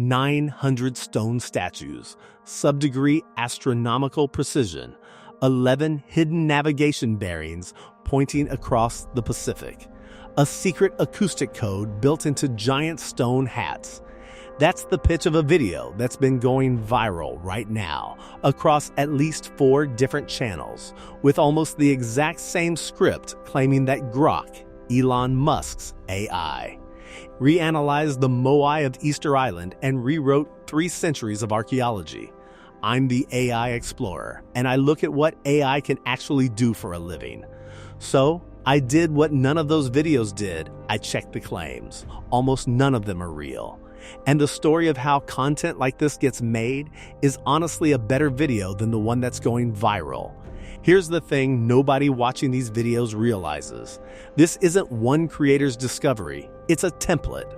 900 stone statues, subdegree astronomical precision, 11 hidden navigation bearings pointing across the Pacific, a secret acoustic code built into giant stone hats. That's the pitch of a video that's been going viral right now across at least 4 different channels, with almost the exact same script claiming that Grok, Elon Musk's AI, reanalyzed the Moai of Easter Island and rewrote 3 centuries of archaeology. I'm the AI explorer, and I look at what AI can actually do for a living. So, I did what none of those videos did. I checked the claims. Almost none of them are real. And the story of how content like this gets made is honestly a better video than the one that's going viral. Here's the thing nobody watching these videos realizes. This isn't one creator's discovery, it's a template.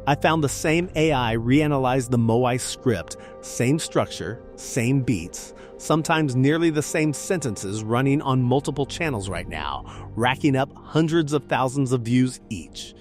I found the same AI reanalyze the Moai script, same structure, same beats, sometimes nearly the same sentences running on multiple channels right now, racking up hundreds of thousands of views each.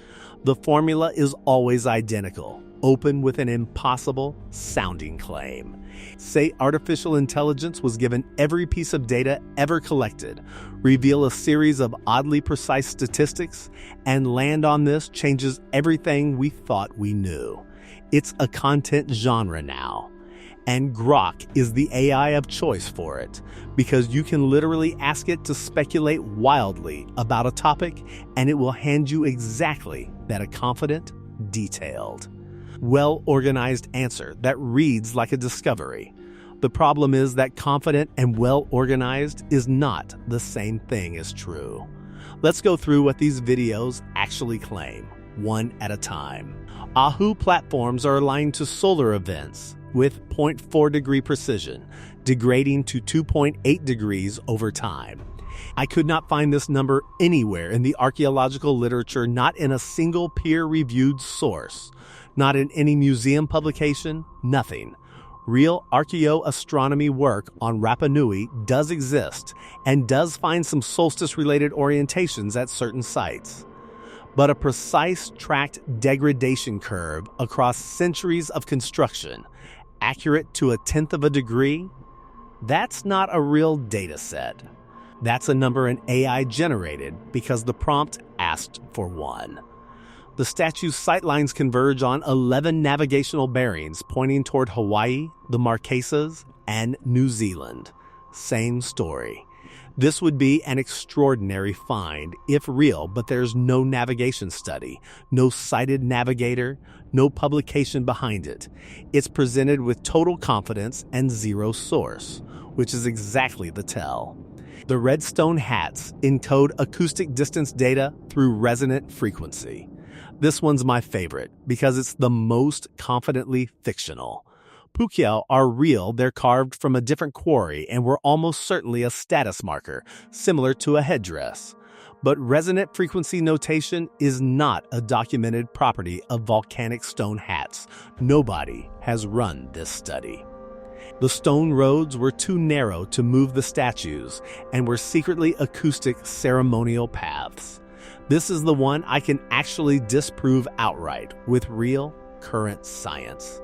The formula is always identical, open with an impossible sounding claim. Say artificial intelligence was given every piece of data ever collected, reveal a series of oddly precise statistics, and land on this changes everything we thought we knew. It's a content genre now. And Grok is the AI of choice for it, because you can literally ask it to speculate wildly about a topic, and it will hand you exactly that, a confident, detailed, well-organized answer that reads like a discovery. The problem is that confident and well-organized is not the same thing as true. Let's go through what these videos actually claim, one at a time. Ahu platforms are aligned to solar events with 0.4 degree precision, degrading to 2.8 degrees over time. I could not find this number anywhere in the archaeological literature, not in a single peer-reviewed source, not in any museum publication, nothing. Real archaeoastronomy work on Rapa Nui does exist and does find some solstice-related orientations at certain sites. But a precise tracked degradation curve across centuries of construction, accurate to 1/10 of a degree, that's not a real data set. That's a number an AI generated because the prompt asked for one. The statue's sightlines converge on 11 navigational bearings pointing toward Hawaii, the Marquesas, and New Zealand. Same story. This would be an extraordinary find if real, but there's no navigation study, no cited navigator, no publication behind it. It's presented with total confidence and zero source, which is exactly the tell. The redstone hats encode acoustic distance data through resonant frequency. This one's my favorite because it's the most confidently fictional. Pukiao are real, they're carved from a different quarry and were almost certainly a status marker, similar to a headdress. But resonant frequency notation is not a documented property of volcanic stone hats. Nobody has run this study. The stone roads were too narrow to move the statues and were secretly acoustic ceremonial paths. This is the one I can actually disprove outright with real, current science.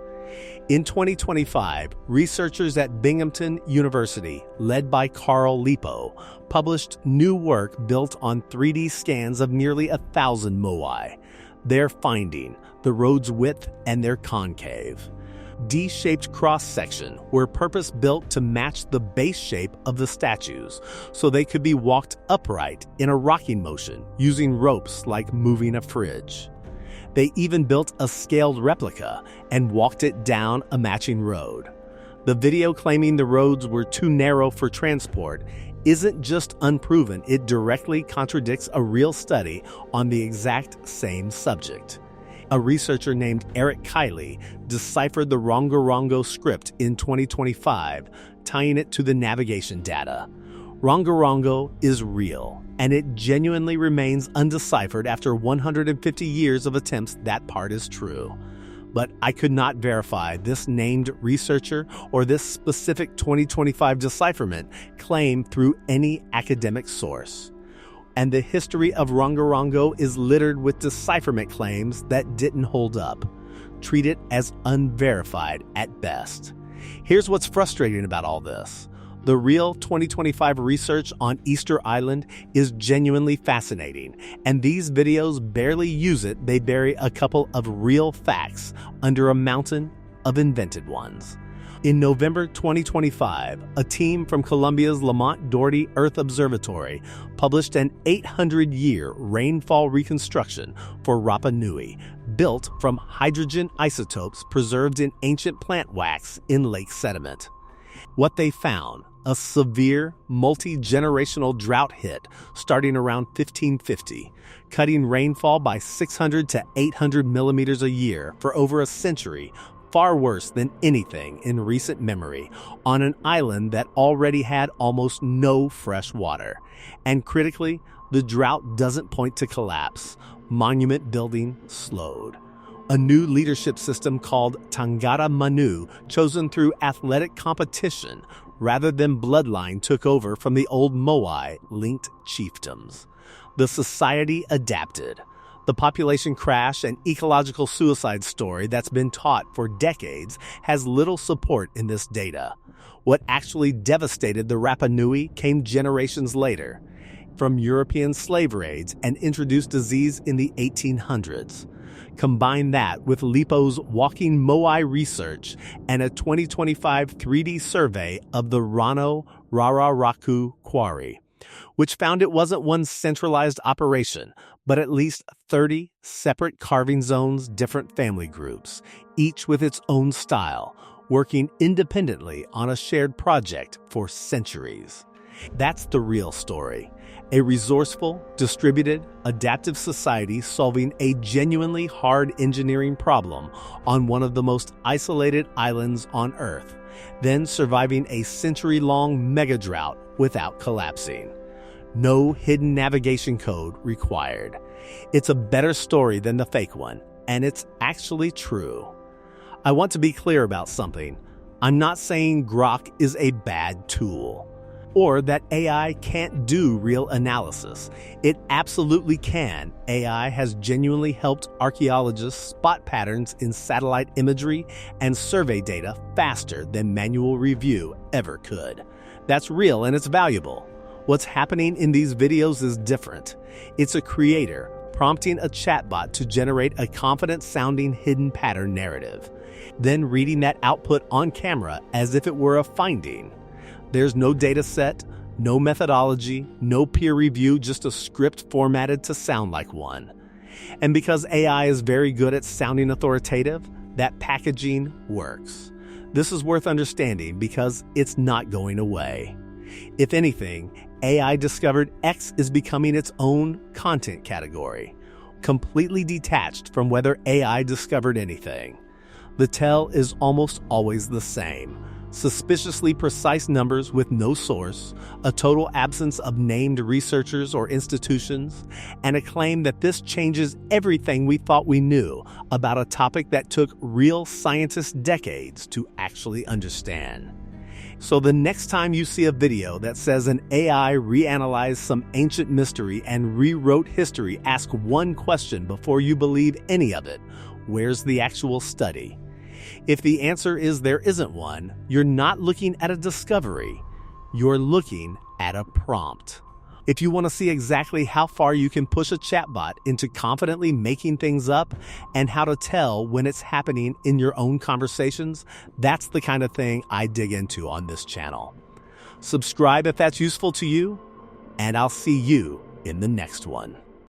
In 2025, researchers at Binghamton University, led by Carl Lipo, published new work built on 3D scans of nearly 1,000 moai. Their finding, the road's width and their concave. D-shaped cross-section were purpose-built to match the base shape of the statues, so they could be walked upright in a rocking motion using ropes like moving a fridge. They even built a scaled replica and walked it down a matching road. The video claiming the roads were too narrow for transport isn't just unproven, it directly contradicts a real study on the exact same subject. A researcher named Eric Kiley deciphered the Rongorongo script in 2025, tying it to the navigation data. Rongorongo is real, and it genuinely remains undeciphered after 150 years of attempts. That part is true. But I could not verify this named researcher or this specific 2025 decipherment claim through any academic source. And the history of Rongorongo is littered with decipherment claims that didn't hold up. treat it as unverified at best. Here's what's frustrating about all this. The real 2025 research on Easter Island is genuinely fascinating, and these videos barely use it. They bury a couple of real facts under a mountain of invented ones. In November 2025, a team from Colombia's Lamont Doherty Earth Observatory published an 800-year rainfall reconstruction for Rapa Nui, built from hydrogen isotopes preserved in ancient plant wax in lake sediment. What they found: a severe, multi-generational drought hit starting around 1550, cutting rainfall by 600 to 800 millimeters a year for over a century, far worse than anything in recent memory, on an island that already had almost no fresh water. And critically, the drought doesn't point to collapse. Monument building slowed. A new leadership system called Tangara Manu, chosen through athletic competition rather than bloodline, took over from the old Moai-linked chiefdoms. The society adapted. The population crash and ecological suicide story that's been taught for decades has little support in this data. What actually devastated the Rapa Nui came generations later, from European slave raids and introduced disease in the 1800s. Combine that with Lipo's Walking Moai research and a 2025 3D survey of the Rano Rararaku quarry, which found it wasn't one centralized operation, but at least 30 separate carving zones, different family groups, each with its own style, working independently on a shared project for centuries. That's the real story. A resourceful, distributed, adaptive society solving a genuinely hard engineering problem on one of the most isolated islands on Earth, then surviving a century-long megadrought without collapsing. No hidden navigation code required. It's a better story than the fake one, and it's actually true. I want to be clear about something. I'm not saying Grok is a bad tool, or that AI can't do real analysis. It absolutely can. AI has genuinely helped archaeologists spot patterns in satellite imagery and survey data faster than manual review ever could. That's real and it's valuable. What's happening in these videos is different. It's a creator prompting a chatbot to generate a confident-sounding hidden pattern narrative, then reading that output on camera as if it were a finding. There's no data set, no methodology, no peer review, just a script formatted to sound like one. And because AI is very good at sounding authoritative, that packaging works. This is worth understanding because it's not going away. If anything, AI discovered X is becoming its own content category, completely detached from whether AI discovered anything. The tell is almost always the same. Suspiciously precise numbers with no source, a total absence of named researchers or institutions, and a claim that this changes everything we thought we knew about a topic that took real scientists decades to actually understand. So the next time you see a video that says an AI reanalyzed some ancient mystery and rewrote history, ask one question before you believe any of it. Where's the actual study? If the answer is there isn't one, you're not looking at a discovery. You're looking at a prompt. If you want to see exactly how far you can push a chatbot into confidently making things up and how to tell when it's happening in your own conversations, that's the kind of thing I dig into on this channel. Subscribe if that's useful to you, and I'll see you in the next one.